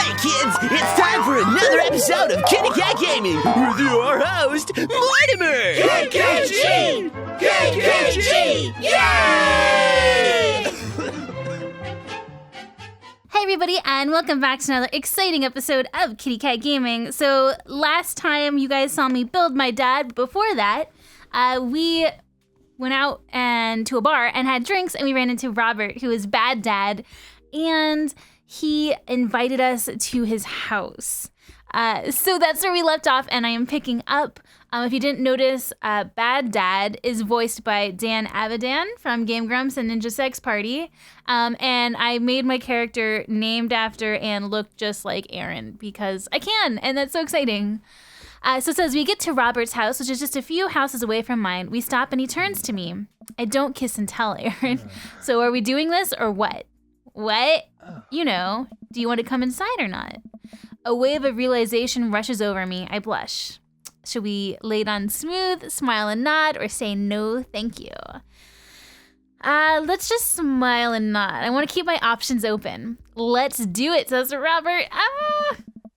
Hey kids, it's time for another episode of KittyKatGaming with your host, Mortimer! KitKatG! KitKatG! Yay! Hey everybody, and welcome back to another exciting episode of KittyKatGaming. So last time you guys saw me build my dad, but before that, we went out and to a bar and had drinks, and we ran into Robert, who is Bad Dad, and he invited us to his house. So that's where we left off, and I am picking up. If you didn't notice, Bad Dad is voiced by Dan Avidan from Game Grumps and Ninja Sex Party. And I made my character named after and look just like Aaron because I can, and that's so exciting. So it says, we get to Robert's house, which is just a few houses away from mine. We stop and he turns to me. I don't kiss and tell, Aaron. So are we doing this or what? What? You know, do you want to come inside or not? A wave of realization rushes over me. I blush. Should we lay it on smooth, smile and nod, or say no, thank you? Let's just smile and nod. I want to keep my options open. Let's do it, says Robert.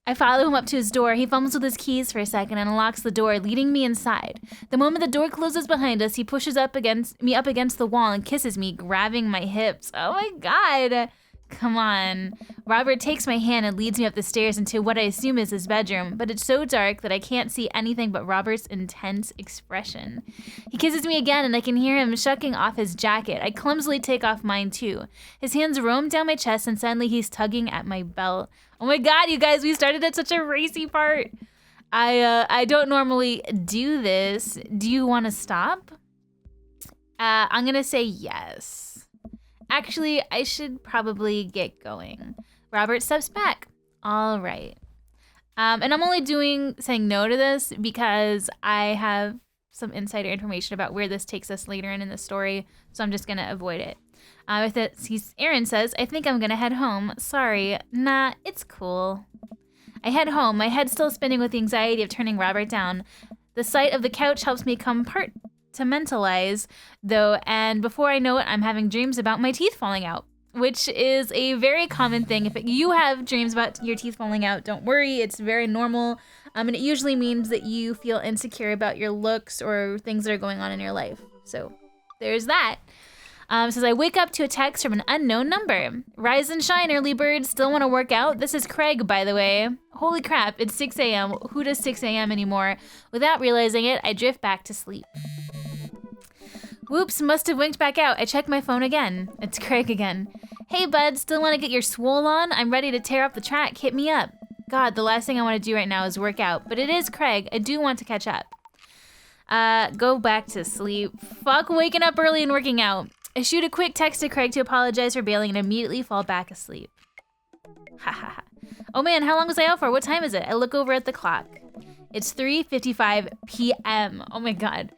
I follow him up to his door. He fumbles with his keys for a second and unlocks the door, leading me inside. The moment the door closes behind us, he pushes up against the wall and kisses me, grabbing my hips. Oh my God. Come on. Robert takes my hand and leads me up the stairs into what I assume is his bedroom, but it's so dark that I can't see anything but Robert's intense expression. He kisses me again and I can hear him shucking off his jacket. I clumsily take off mine too. His hands roam down my chest and suddenly he's tugging at my belt. Oh my God, you guys, we started at such a racy part. I don't normally do this. Do you want to stop? I'm gonna say yes. Actually, I should probably get going. Robert steps back. All right. And I'm only saying no to this because I have some insider information about where this takes us later in the story, so I'm just gonna avoid it. Aaron says, I think I'm gonna head home. Sorry. Nah, it's cool. I head home, my head still spinning with the anxiety of turning Robert down. The sight of the couch helps me compartmentalize, though, and before I know it, I'm having dreams about my teeth falling out, which is a very common thing. If you have dreams about your teeth falling out, don't worry, it's very normal, and it usually means that you feel insecure about your looks or things that are going on in your life. So there's that. Says, I wake up to a text from an unknown number. Rise and shine, early birds. Still want to work out? This is Craig, by the way. Holy crap, it's 6 a.m. Who does 6 a.m. anymore? Without realizing it, I drift back to sleep. Whoops, must have winked back out. I check my phone again. It's Craig again. Hey, bud, still want to get your swole on? I'm ready to tear up the track. Hit me up. God, the last thing I want to do right now is work out. But it is Craig. I do want to catch up. Go back to sleep. Fuck waking up early and working out. I shoot a quick text to Craig to apologize for bailing and immediately fall back asleep. Ha ha ha. Oh man, how long was I out for? What time is it? I look over at the clock. It's 3:55 p.m. Oh my God.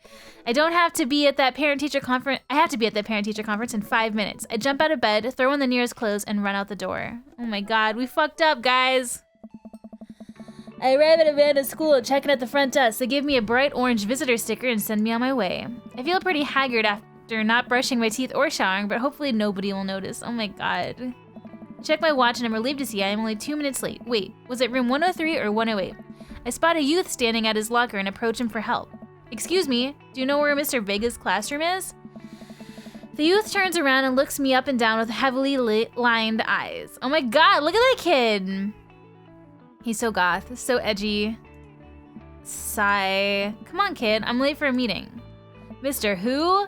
I have to be at that parent-teacher conference in 5 minutes. I jump out of bed, throw on the nearest clothes, and run out the door. Oh my God, we fucked up, guys. I arrive at Amanda's school, checking at the front desk. They give me a bright orange visitor sticker and send me on my way. I feel pretty haggard after not brushing my teeth or showering, but hopefully nobody will notice. Oh my God. I check my watch and I'm relieved to see I am only 2 minutes late. Wait, was it room 103 or 108? I spot a youth standing at his locker and approach him for help. Excuse me, do you know where Mr. Vega's classroom is? The youth turns around and looks me up and down with heavily lined eyes. Oh my God, look at that kid. He's so goth, so edgy. Sigh. Come on, kid, I'm late for a meeting. Mr. Who?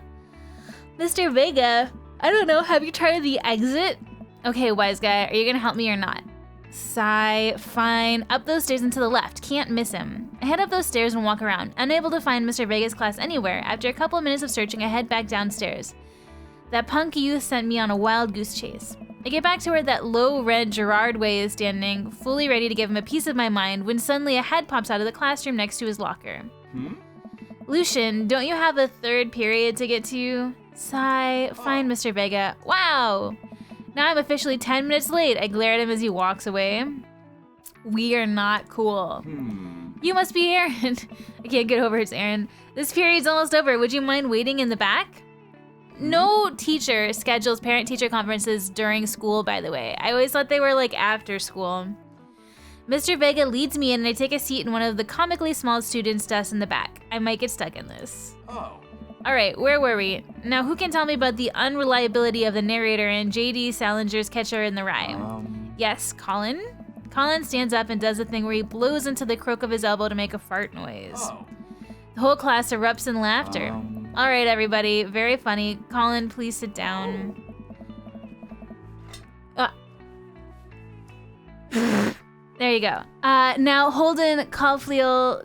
Mr. Vega. I don't know, have you tried the exit? Okay, wise guy, are you gonna help me or not? Sigh. Fine. Up those stairs and to the left. Can't miss him. I head up those stairs and walk around, unable to find Mr. Vega's class anywhere. After a couple of minutes of searching, I head back downstairs. That punk youth sent me on a wild goose chase. I get back to where that low-red Gerard Way is standing, fully ready to give him a piece of my mind, when suddenly a head pops out of the classroom next to his locker. Lucian, don't you have a third period to get to? Sigh. Fine, Mr. Vega. Wow! Now I'm officially 10 minutes late. I glare at him as he walks away. We are not cool. You must be Aaron. I can't get over it's Aaron. This period's almost over. Would you mind waiting in the back? No teacher schedules parent-teacher conferences during school, by the way. I always thought they were like after school. Mr. Vega leads me in and I take a seat in one of the comically small students' desks in the back. I might get stuck in this. Oh. All right, where were we? Now, who can tell me about the unreliability of the narrator in J.D. Salinger's Catcher in the Rye? Yes, Colin? Colin stands up and does the thing where he blows into the crook of his elbow to make a fart noise. Oh. The whole class erupts in laughter. All right, everybody, very funny. Colin, please sit down. There you go. Now, Holden Caulfield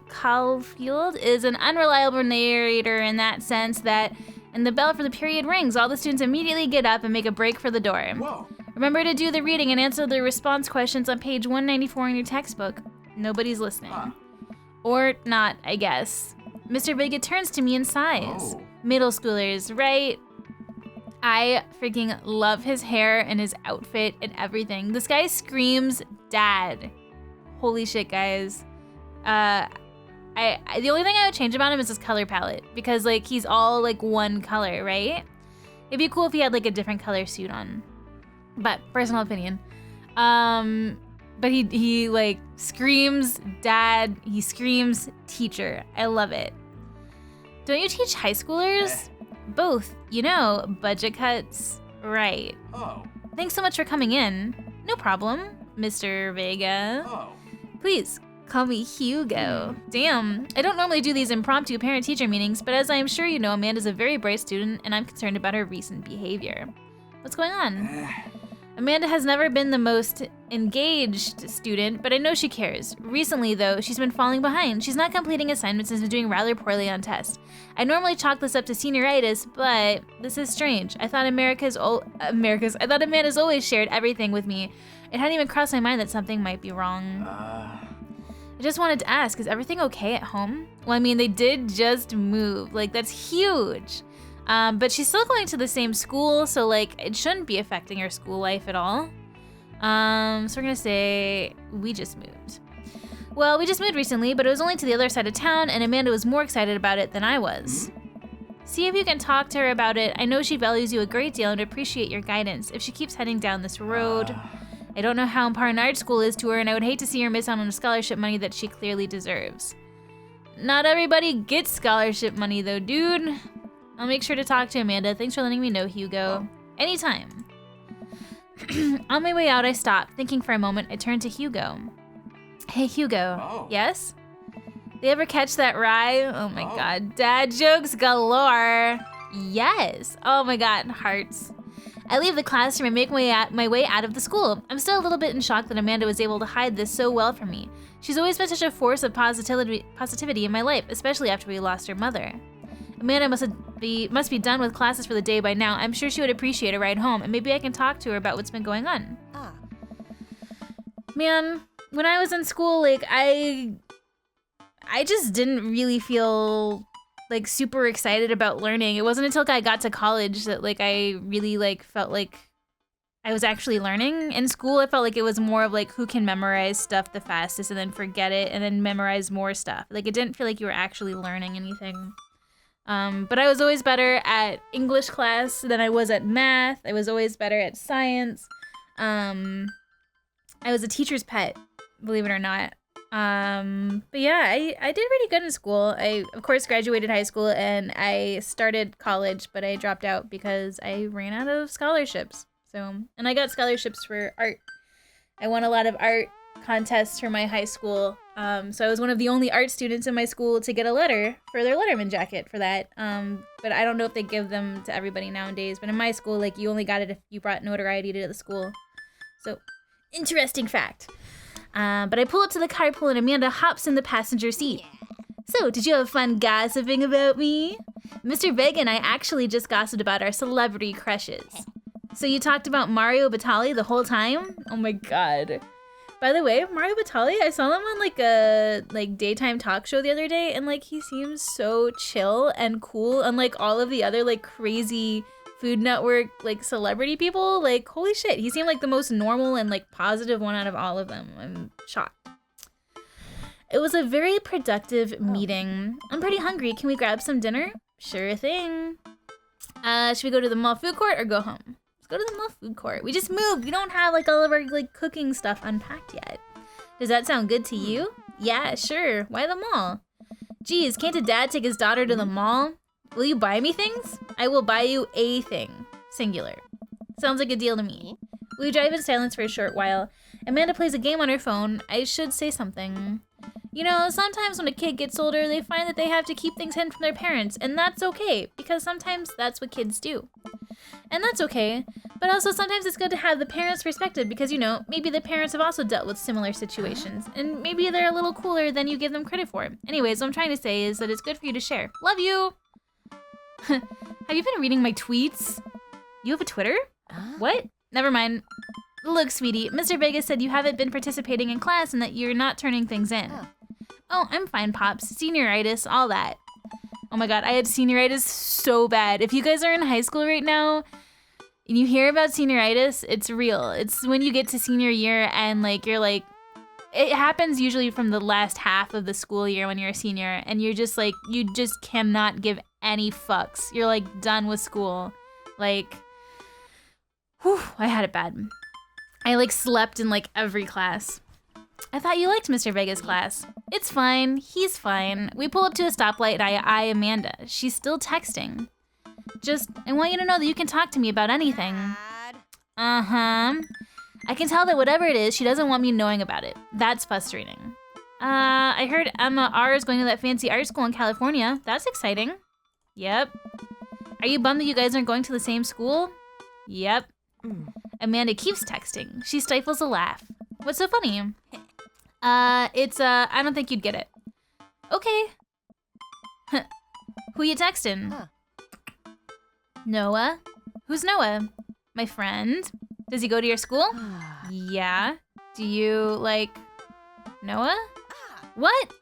is an unreliable narrator in that sense that, and the bell for the period rings, all the students immediately get up and make a break for the door. Whoa. Remember to do the reading and answer the response questions on page 194 in your textbook. Nobody's listening. Or not, I guess. Mr. Vega turns to me and sighs. Middle schoolers, right? I freaking love his hair and his outfit and everything. This guy screams dad. Holy shit, guys. The only thing I would change about him is his color palette, because like he's all like one color, right? It'd be cool if he had like a different color suit on. But personal opinion. But he like screams dad, he screams teacher. I love it. Don't you teach high schoolers? Both, you know, budget cuts. Right. Oh. Thanks so much for coming in. No problem, Mr. Vega. Oh. Please, call me Hugo. Damn, I don't normally do these impromptu parent-teacher meetings, but as I am sure you know, Amanda's a very bright student, and I'm concerned about her recent behavior. What's going on? Amanda has never been the most engaged student, but I know she cares. Recently, though, she's been falling behind. She's not completing assignments and is doing rather poorly on tests. I normally chalk this up to senioritis, but this is strange. I thought Amanda's always shared everything with me. It hadn't even crossed my mind that something might be wrong. I just wanted to ask, is everything okay at home? Well, I mean, they did just move. Like, that's huge. But she's still going to the same school, so like it shouldn't be affecting her school life at all. So we're gonna say we just moved. Well, we just moved recently, but it was only to the other side of town, and Amanda was more excited about it than I was. See if you can talk to her about it. I know she values you a great deal and would appreciate your guidance if she keeps heading down this road. I don't know how important art school is to her, and I would hate to see her miss out on the scholarship money that she clearly deserves. Not everybody gets scholarship money though, dude. I'll make sure to talk to Amanda. Thanks for letting me know, Hugo. Anytime. On my way out, I stopped. Thinking for a moment, I turned to Hugo. Hey, Hugo. Yes? They ever catch that rye? Oh my god. Dad jokes galore. Yes. Oh my god. Hearts. I leave the classroom and make my way out of the school. I'm still a little bit in shock that Amanda was able to hide this so well from me. She's always been such a force of positivity in my life, especially after we lost her mother. Amanda must be done with classes for the day by now. I'm sure she would appreciate a ride home, and maybe I can talk to her about what's been going on. Man, when I was in school, like I just didn't really feel like super excited about learning. It wasn't until I got to college that like I really like felt like I was actually learning. In school, I felt like it was more of like who can memorize stuff the fastest and then forget it and then memorize more stuff. Like it didn't feel like you were actually learning anything. But I was always better at English class than I was at math. I was always better at science. I was a teacher's pet, believe it or not. But yeah, I did pretty good in school. I, of course, graduated high school and I started college, but I dropped out because I ran out of scholarships. And I got scholarships for art. I won a lot of art contests for my high school. So I was one of the only art students in my school to get a letter for their Letterman jacket for that. But I don't know if they give them to everybody nowadays. But in my school, like you only got it if you brought notoriety to the school. So, interesting fact. But I pull up to the carpool and Amanda hops in the passenger seat. So, did you have fun gossiping about me? Mr. Vega and I actually just gossiped about our celebrity crushes. So you talked about Mario Batali the whole time? Oh my god. By the way, Mario Batali, I saw him on like a daytime talk show the other day, and like he seems so chill and cool, unlike all of the other like crazy Food Network like celebrity people. Like holy shit, he seemed like the most normal and like positive one out of all of them. I'm shocked. It was a very productive meeting. I'm pretty hungry. Can we grab some dinner? Sure thing. Should we go to the mall food court or go home? Let's go to the mall food court. We just moved. We don't have like all of our like cooking stuff unpacked yet. Does that sound good to you? Yeah, sure. Why the mall? Geez, can't a dad take his daughter to the mall? Will you buy me things? I will buy you a thing. Singular. Sounds like a deal to me. We drive in silence for a short while. Amanda plays a game on her phone. I should say something. You know, sometimes when a kid gets older, they find that they have to keep things hidden from their parents, and that's okay, because sometimes that's what kids do. And that's okay, but also sometimes it's good to have the parents' perspective because, you know, maybe the parents have also dealt with similar situations, and maybe they're a little cooler than you give them credit for. Anyways, what I'm trying to say is that it's good for you to share. Love you! Have you been reading my tweets? You have a Twitter? What? Never mind. Look, sweetie, Mr. Vegas said you haven't been participating in class and that you're not turning things in. Oh, I'm fine, Pops. Senioritis, all that. Oh my god, I had senioritis so bad. If you guys are in high school right now and you hear about senioritis, it's real. It's when you get to senior year and like you're like, it happens usually from the last half of the school year when you're a senior and you're just like, you just cannot give any fucks. You're like done with school. Like, whew, I had it bad. I like slept in like every class. I thought you liked Mr. Vegas' class. It's fine. He's fine. We pull up to a stoplight and I eye Amanda. She's still texting. Just, I want you to know that you can talk to me about anything. Uh-huh. I can tell that whatever it is, she doesn't want me knowing about it. That's frustrating. I heard Emma R is going to that fancy art school in California. That's exciting. Yep. Are you bummed that you guys aren't going to the same school? Yep. Amanda keeps texting. She stifles a laugh. What's so funny? I don't think you'd get it. Okay. Who you texting? Noah? Who's Noah? My friend. Does he go to your school? Yeah. Do you, like, Noah? What?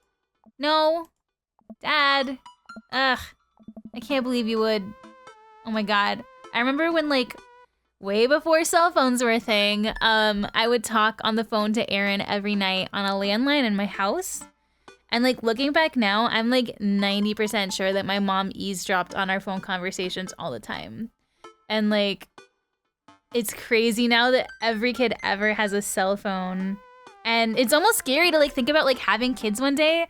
No. Dad. Ugh. I can't believe you would. Oh my god. I remember when, like, way before cell phones were a thing, I would talk on the phone to Aaron every night on a landline in my house. And like looking back now, I'm like 90% sure that my mom eavesdropped on our phone conversations all the time. And like, it's crazy now that every kid ever has a cell phone. And it's almost scary to like think about like having kids one day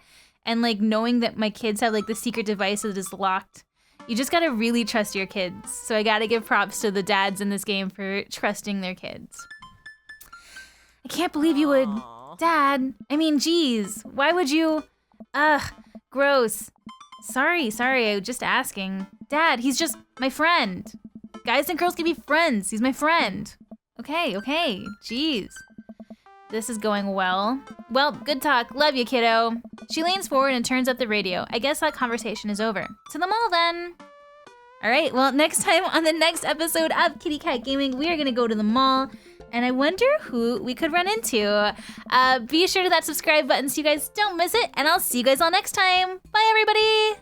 and like knowing that my kids have like the secret device that is locked. You just gotta really trust your kids. So I gotta give props to the dads in this game for trusting their kids. I can't believe you would. Dad, I mean, geez, why would you? Ugh, gross. Sorry, I was just asking. Dad, he's just my friend. Guys and girls can be friends. He's my friend. Okay, jeez. This is going well. Well, good talk. Love you, kiddo. She leans forward and turns up the radio. I guess that conversation is over. To the mall, then. All right, well, next time on the next episode of Kitty Cat Gaming, we are going to go to the mall. And I wonder who we could run into. Be sure to that subscribe button so you guys don't miss it. And I'll see you guys all next time. Bye, everybody.